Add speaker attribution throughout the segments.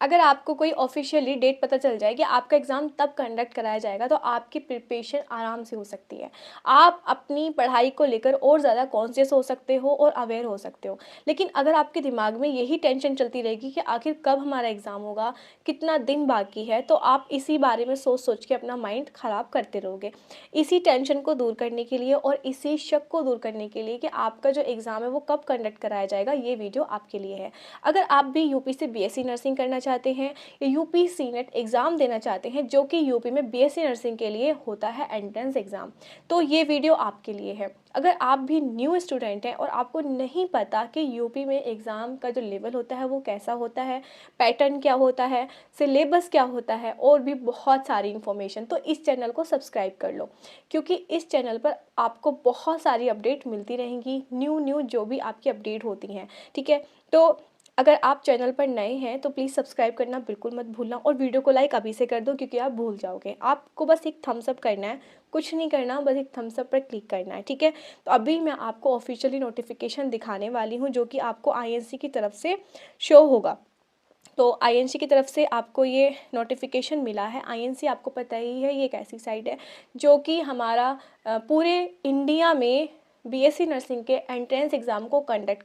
Speaker 1: अगर आपको कोई ऑफिशियली डेट पता चल जाए कि आपका एग्ज़ाम तब कंडक्ट कराया जाएगा तो आपकी प्रिपरेशन आराम से हो सकती है। आप अपनी पढ़ाई को लेकर और ज़्यादा कॉन्शियस हो सकते हो और अवेयर हो सकते हो। लेकिन अगर आपके दिमाग में यही टेंशन चलती रहेगी कि आखिर कब हमारा एग्ज़ाम होगा, कितना दिन बाकी है, तो आप इसी बारे में सोच सोच के अपना माइंड ख़राब करते रहोगे। इसी टेंशन को दूर करने के लिए और इसी शक को दूर करने के लिए कि आपका जो एग्ज़ाम है वो कब कंडक्ट कराया जाएगा, ये वीडियो आपके लिए है। अगर आप भी यूपी से बीएससी नर्सिंग करना चाहते हैं या यूपी सीनेट एग्ज़ाम देना चाहते हैं, जो कि यूपी में बीएससी नर्सिंग के लिए होता है एंट्रेंस एग्ज़ाम, तो ये वीडियो आपके लिए है। अगर आप भी न्यू स्टूडेंट हैं और आपको नहीं पता कि यूपी में एग्ज़ाम का जो लेवल होता है वो कैसा होता है, पैटर्न क्या होता है, सिलेबस क्या होता है और भी बहुत सारी इन्फॉर्मेशन, तो इस चैनल को सब्सक्राइब कर लो, क्योंकि इस चैनल पर आपको बहुत सारी अपडेट मिलती रहेंगी, न्यू जो भी आपकी अपडेट होती हैं। ठीक है, तो अगर आप चैनल पर नए हैं तो प्लीज़ सब्सक्राइब करना बिल्कुल मत भूलना और वीडियो को लाइक अभी से कर दो, क्योंकि आप भूल जाओगे। आपको बस एक थम्स अप करना है, कुछ नहीं करना, बस एक थम्स अप पर क्लिक करना है। ठीक है, तो अभी मैं आपको ऑफिशियली नोटिफिकेशन दिखाने वाली हूँ, जो कि आपको आईएनसी की तरफ से शो होगा। तो आईएनसी की तरफ से आपको ये नोटिफिकेशन मिला है। आईएनसी आपको पता ही है, ये एक ऐसी साइट है जो कि हमारा पूरे इंडिया में बीएससी नर्सिंग के एंट्रेंस एग्ज़ाम को कंडक्ट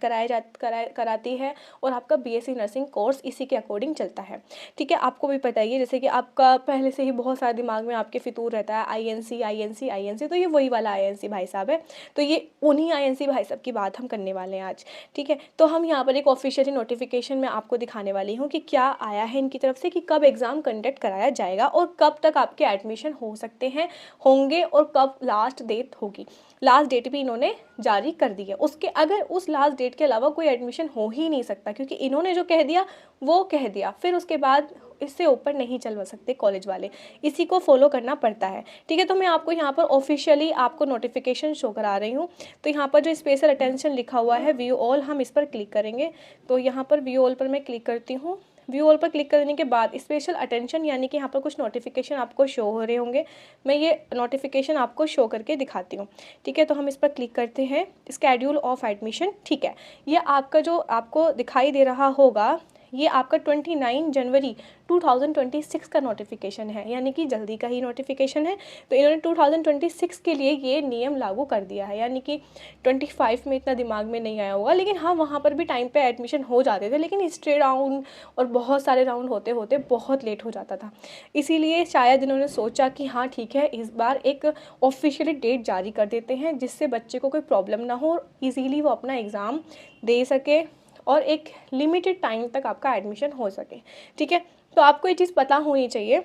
Speaker 1: कराती है और आपका बीएससी नर्सिंग कोर्स इसी के अकॉर्डिंग चलता है। ठीक है, आपको भी पता ही है, जैसे कि आपका पहले से ही बहुत सारा दिमाग में आपके फितूर रहता है आईएनसी आईएनसी आईएनसी, तो ये वही वाला आईएनसी भाई साहब है। तो ये उन्हीं आईएनसी भाई साहब की बात हम करने वाले हैं आज। ठीक है, तो हम यहाँ पर एक ऑफिशियली नोटिफिकेशन में आपको दिखाने वाली हूँ कि क्या आया है इनकी तरफ से, कि कब एग्ज़ाम कंडक्ट कराया जाएगा और कब तक आपके एडमिशन हो सकते हैं, होंगे, और कब लास्ट डेट होगी। लास्ट डेट भी इन्होंने जारी कर दी है। उसके अगर उस लास्ट डेट के अलावा कोई एडमिशन हो ही नहीं सकता, क्योंकि इन्होंने जो कह दिया वो कह दिया, फिर उसके बाद इससे ऊपर नहीं चल सकते कॉलेज वाले, इसी को फॉलो करना पड़ता है। ठीक है, तो मैं आपको यहाँ पर ऑफिशियली आपको नोटिफिकेशन शो करा रही हूँ। तो यहाँ पर जो स्पेशल अटेंशन लिखा हुआ है व्यू ऑल, हम इस पर क्लिक करेंगे। तो यहाँ पर व्यू ऑल पर मैं क्लिक करती हूँ। व्यू ऑल पर क्लिक करने के बाद स्पेशल अटेंशन, यानी कि यहाँ पर कुछ नोटिफिकेशन आपको शो हो रहे होंगे। मैं ये नोटिफिकेशन आपको शो करके दिखाती हूँ। ठीक है, तो हम इस पर क्लिक करते हैं, स्केड्यूल ऑफ एडमिशन। ठीक है, ये आपका जो आपको दिखाई दे रहा होगा, ये आपका 29 जनवरी 2026 का नोटिफिकेशन है, यानी कि जल्दी का ही नोटिफिकेशन है। तो इन्होंने 2026 के लिए ये नियम लागू कर दिया है, यानी कि 25 में इतना दिमाग में नहीं आया होगा, लेकिन हाँ वहाँ पर भी टाइम पे एडमिशन हो जाते थे, लेकिन स्टे राउंड और बहुत सारे राउंड होते होते बहुत लेट हो जाता था। इसीलिए शायद इन्होंने सोचा कि हाँ ठीक है, इस बार एक ऑफिशियली डेट जारी कर देते हैं, जिससे बच्चे को कोई प्रॉब्लम ना हो, ईजीली वो अपना एग्ज़ाम दे सके और एक लिमिटेड टाइम तक आपका एडमिशन हो सके। ठीक है, तो आपको ये चीज़ पता होनी चाहिए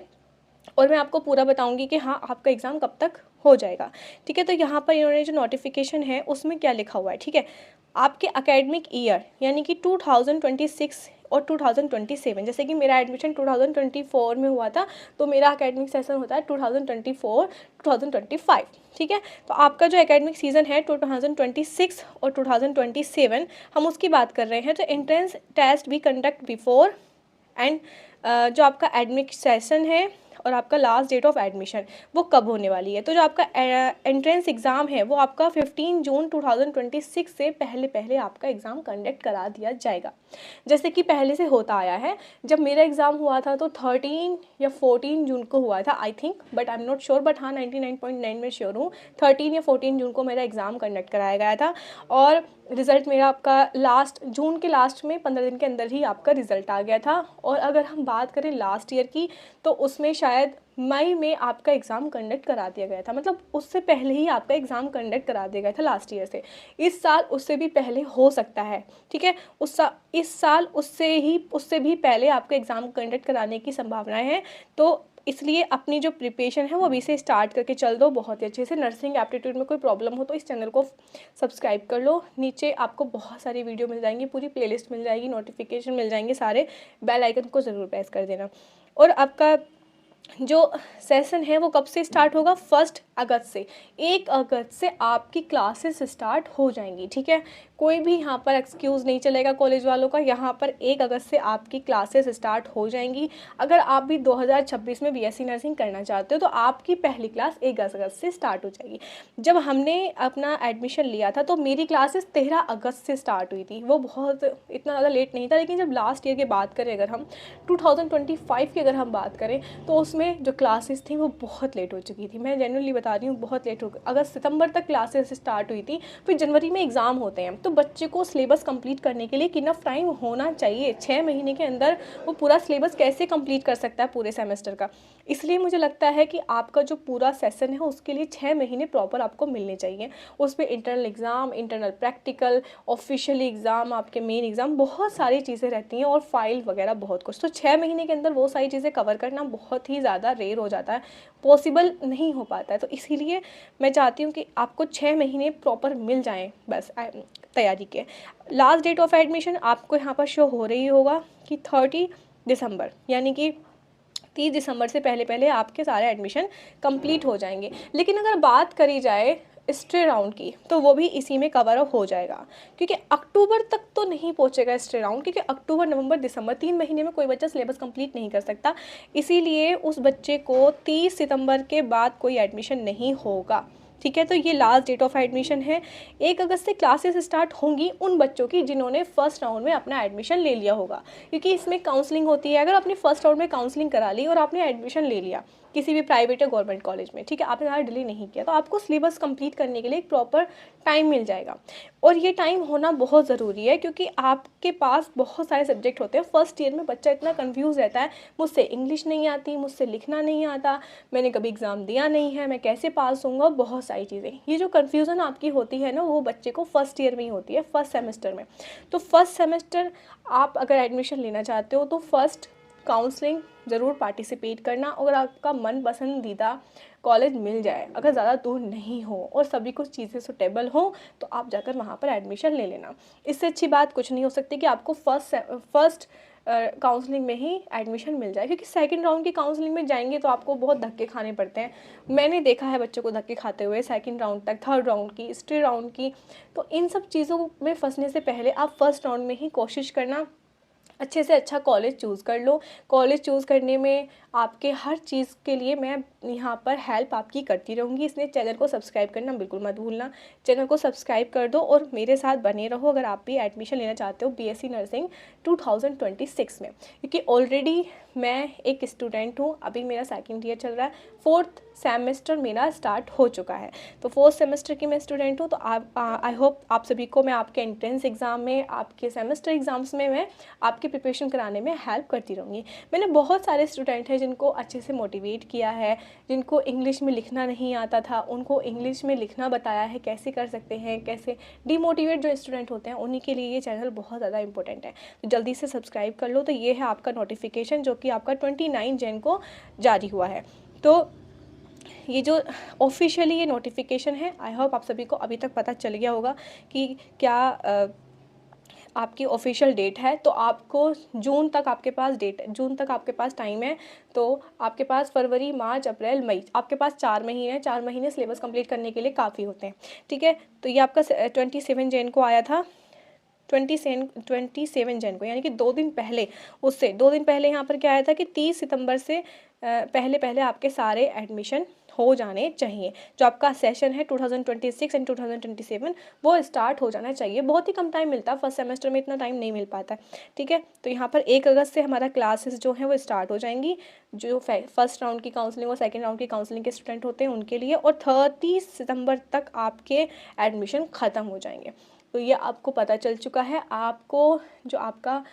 Speaker 1: और मैं आपको पूरा बताऊंगी कि हाँ आपका एग्ज़ाम कब तक हो जाएगा। ठीक है, तो यहाँ पर इन्होंने जो नोटिफिकेशन है उसमें क्या लिखा हुआ है। ठीक है, आपके एकेडमिक ईयर यानी कि 2026 और 2027, जैसे कि मेरा एडमिशन 2024 में हुआ था, तो मेरा एकेडमिक सेशन होता है 2024 2025। ठीक है, तो आपका जो एकेडमिक सीज़न है 2026 और 2027, हम उसकी बात कर रहे हैं। तो एंट्रेंस टेस्ट भी कंडक्ट बिफोर एंड जो आपका एडमिट सेशन है और आपका लास्ट डेट ऑफ एडमिशन वो कब होने वाली है। तो जो आपका एंट्रेंस एग्ज़ाम है वो आपका 15 जून 2026 से पहले आपका एग्ज़ाम कंडक्ट करा दिया जाएगा, जैसे कि पहले से होता आया है। जब मेरा एग्ज़ाम हुआ था तो 13 या 14 जून को हुआ था I think, but I am not sure, but हाँ 99.9 में श्योर हूँ 13 या 14 जून को मेरा एग्ज़ाम कंडक्ट कराया गया था। और रिज़ल्ट मेरा आपका जून के लास्ट में 15 दिन के अंदर ही आपका रिज़ल्ट आ गया था। और अगर हम बात करें लास्ट ईयर की, तो उसमें शायद मई में आपका एग्ज़ाम कंडक्ट करा दिया गया था, मतलब उससे पहले ही आपका एग्ज़ाम कंडक्ट करा दिया गया था लास्ट ईयर से। इस साल उससे भी पहले हो सकता है। ठीक है, इस साल उससे भी पहले आपका एग्ज़ाम कंडक्ट कराने की संभावनाएं हैं। तो इसलिए अपनी जो प्रिपरेशन है वो अभी से स्टार्ट करके चल दो बहुत ही अच्छे से। नर्सिंग एप्टीट्यूड में कोई प्रॉब्लम हो तो इस चैनल को सब्सक्राइब कर लो। नीचे आपको बहुत सारी वीडियो मिल जाएंगी, पूरी प्लेलिस्ट मिल जाएगी, नोटिफिकेशन मिल जाएंगे सारे। बेल आइकन को ज़रूर प्रेस कर देना। और आपका जो सेशन है वो कब से स्टार्ट होगा, 1 अगस्त से, 1 अगस्त से आपकी क्लासेस स्टार्ट हो जाएंगी, ठीक है। कोई भी यहाँ पर एक्सक्यूज़ नहीं चलेगा कॉलेज वालों का, यहाँ पर 1 अगस्त से आपकी क्लासेस स्टार्ट हो जाएंगी। अगर आप भी 2026 में बीएससी नर्सिंग करना चाहते हो तो आपकी पहली क्लास 1 अगस्त से स्टार्ट हो जाएगी। जब हमने अपना एडमिशन लिया था तो मेरी क्लासेस 13 अगस्त से स्टार्ट हुई थी, वो बहुत इतना ज़्यादा लेट नहीं था। लेकिन जब लास्ट ईयर की बात करें, अगर हम 2025 की अगर हम बात करें तो उसमें जो क्लासेस थी वो बहुत लेट हो चुकी थी। मैं जेन्युइनली बता रही हूँ, बहुत लेट हो गई। अगस्त सितंबर तक क्लासेस स्टार्ट हुई थी, फिर जनवरी में एग्ज़ाम होते हैं। तो बच्चे को सिलेबस कंप्लीट करने के लिए इनफ टाइम होना चाहिए। 6 महीने के अंदर वो पूरा सिलेबस कैसे कंप्लीट कर सकता है पूरे सेमेस्टर का। इसलिए मुझे लगता है कि आपका जो पूरा सेशन है उसके लिए 6 महीने प्रॉपर आपको मिलने चाहिए। उसमें internal exam, internal practical, officially exam, आपके मेन एग्ज़ाम, बहुत सारी चीज़ें रहती हैं और फाइल वगैरह बहुत कुछ। तो 6 महीने के अंदर वो सारी चीज़ें कवर करना बहुत ही ज़्यादा रेयर हो जाता है, पॉसिबल नहीं हो पाता है। तो इसीलिए मैं चाहती हूँ कि आपको 6 महीने प्रॉपर मिल जाएँ बस तैयारी के। लास्ट डेट ऑफ एडमिशन आपको यहाँ पर शो हो रही होगा कि 30 दिसंबर, यानी कि 30 दिसंबर से पहले पहले आपके सारे एडमिशन कंप्लीट हो जाएंगे। लेकिन अगर बात करी जाए स्टे राउंड की तो वो भी इसी में कवर अप हो जाएगा, क्योंकि अक्टूबर तक तो नहीं पहुंचेगा स्टे राउंड, क्योंकि अक्टूबर, नवंबर, दिसंबर 3 महीने में कोई बच्चा सिलेबस कंप्लीट नहीं कर सकता। इसीलिए उस बच्चे को 30 सितंबर के बाद कोई एडमिशन नहीं होगा, ठीक है। तो ये लास्ट डेट ऑफ एडमिशन है। 1 अगस्त से क्लासेस स्टार्ट होंगी उन बच्चों की जिन्होंने फर्स्ट राउंड में अपना एडमिशन ले लिया होगा, क्योंकि इसमें काउंसलिंग होती है। अगर आपने फर्स्ट राउंड में काउंसलिंग करा ली और आपने एडमिशन ले लिया किसी भी प्राइवेट या गवर्नमेंट कॉलेज में, ठीक है, आपने ज़्यादा डिले नहीं किया, तो आपको सिलेबस कंप्लीट करने के लिए एक प्रॉपर टाइम मिल जाएगा। और ये टाइम होना बहुत ज़रूरी है, क्योंकि आपके पास बहुत सारे सब्जेक्ट होते हैं। फर्स्ट ईयर में बच्चा इतना कन्फ्यूज़ रहता है, मुझसे इंग्लिश नहीं आती, मुझसे लिखना नहीं आता, मैंने कभी एग्ज़ाम दिया नहीं है, मैं कैसे पास होऊंगा, बहुत सारी चीज़ें। ये जो कन्फ्यूज़न आपकी होती है ना, वो बच्चे को फर्स्ट ईयर में ही होती है, फर्स्ट सेमेस्टर में। तो फर्स्ट सेमेस्टर आप अगर एडमिशन लेना चाहते हो तो फर्स्ट काउंसलिंग ज़रूर पार्टिसिपेट करना। अगर आपका मन पसंदीदा कॉलेज मिल जाए, अगर ज़्यादा दूर नहीं हो और सभी कुछ चीज़ें सुटेबल हो, तो आप जाकर वहाँ पर एडमिशन ले लेना। इससे अच्छी बात कुछ नहीं हो सकती कि आपको फर्स्ट काउंसलिंग में ही एडमिशन मिल जाए, क्योंकि सेकंड राउंड की काउंसलिंग में जाएंगे तो आपको बहुत धक्के खाने पड़ते हैं। मैंने देखा है बच्चों को धक्के खाते हुए सेकंड राउंड तक, थर्ड राउंड की, स्टे राउंड की। तो इन सब चीज़ों में फंसने से पहले आप फर्स्ट राउंड में ही कोशिश करना, अच्छे से अच्छा कॉलेज चूज़ कर लो। कॉलेज चूज़ करने में आपके हर चीज़ के लिए मैं यहाँ पर हेल्प आपकी करती रहूँगी, इसलिए चैनल को सब्सक्राइब करना बिल्कुल मत भूलना। चैनल को सब्सक्राइब कर दो और मेरे साथ बने रहो अगर आप भी एडमिशन लेना चाहते हो बीएससी नर्सिंग 2026 में, क्योंकि ऑलरेडी मैं एक स्टूडेंट हूँ, अभी मेरा सेकेंड ईयर चल रहा है, 4th सेमेस्टर मेरा स्टार्ट हो चुका है। तो 4th सेमेस्टर की मैं स्टूडेंट हूँ। तो आप आई होप आप सभी को मैं आपके एंट्रेंस एग्ज़ाम में, आपके सेमेस्टर एग्ज़ाम्स में मैं आपकी प्रिपरेशन कराने में हेल्प करती रहूँगी। मैंने बहुत सारे स्टूडेंट हैं जिनको अच्छे से मोटिवेट किया है, जिनको इंग्लिश में लिखना नहीं आता था उनको इंग्लिश में लिखना बताया है, कैसे कर सकते हैं, कैसे डीमोटिवेट जो स्टूडेंट होते हैं उन्हीं के लिए ये चैनल बहुत ज़्यादा इंपॉर्टेंट है। तो जल्दी से सब्सक्राइब कर लो। तो ये है आपका नोटिफिकेशन जो कि आपका 29 जन को जारी हुआ है। तो ये जो ऑफिशियली ये नोटिफिकेशन है, आई होप आप सभी को अभी तक पता चल गया होगा कि क्या आपकी ऑफिशियल डेट है। तो आपको जून तक आपके पास जून तक आपके पास टाइम है। तो आपके पास फरवरी, मार्च, अप्रैल, मई, आपके पास 4 महीने हैं। 4 महीने सिलेबस कंप्लीट करने के लिए काफ़ी होते हैं, ठीक है। तो ये आपका 27 जन को आया था, 27 जन को, यानी कि 2 दिन पहले, उससे 2 दिन पहले यहाँ पर क्या आया था कि 30 सितंबर से पहले पहले आपके सारे एडमिशन हो जाने चाहिए। जो आपका सेशन है 2026 एंड 2027 वो स्टार्ट हो जाना चाहिए। बहुत ही कम टाइम मिलता है, फर्स्ट सेमेस्टर में इतना टाइम नहीं मिल पाता, ठीक है। तो यहाँ पर 1 अगस्त से हमारा क्लासेस जो हैं वो स्टार्ट हो जाएंगी, जो फर्स्ट राउंड की काउंसलिंग और सेकेंड राउंड की काउंसलिंग के स्टूडेंट होते हैं उनके लिए, और 30 सितंबर तक आपके एडमिशन ख़त्म हो जाएंगे। तो ये आपको पता चल चुका है। आपको जो आपका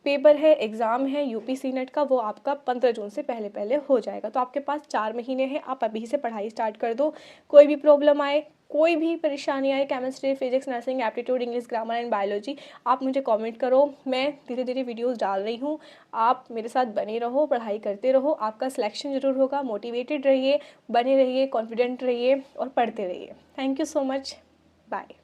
Speaker 1: पेपर है, एग्ज़ाम है यूपी सीनेट का, वो आपका 15 जून से पहले पहले हो जाएगा। तो आपके पास 4 महीने हैं, आप अभी से पढ़ाई स्टार्ट कर दो। कोई भी प्रॉब्लम आए, कोई भी परेशानी आए, chemistry, physics, nursing, aptitude, English, grammar and biology, आप मुझे कमेंट करो। मैं धीरे धीरे वीडियोस डाल रही हूँ, आप मेरे साथ बने रहो, पढ़ाई करते रहो, आपका सिलेक्शन ज़रूर होगा। मोटिवेटेड रहिए, बने रहिए, कॉन्फिडेंट रहिए और पढ़ते रहिए। Thank you so much, bye.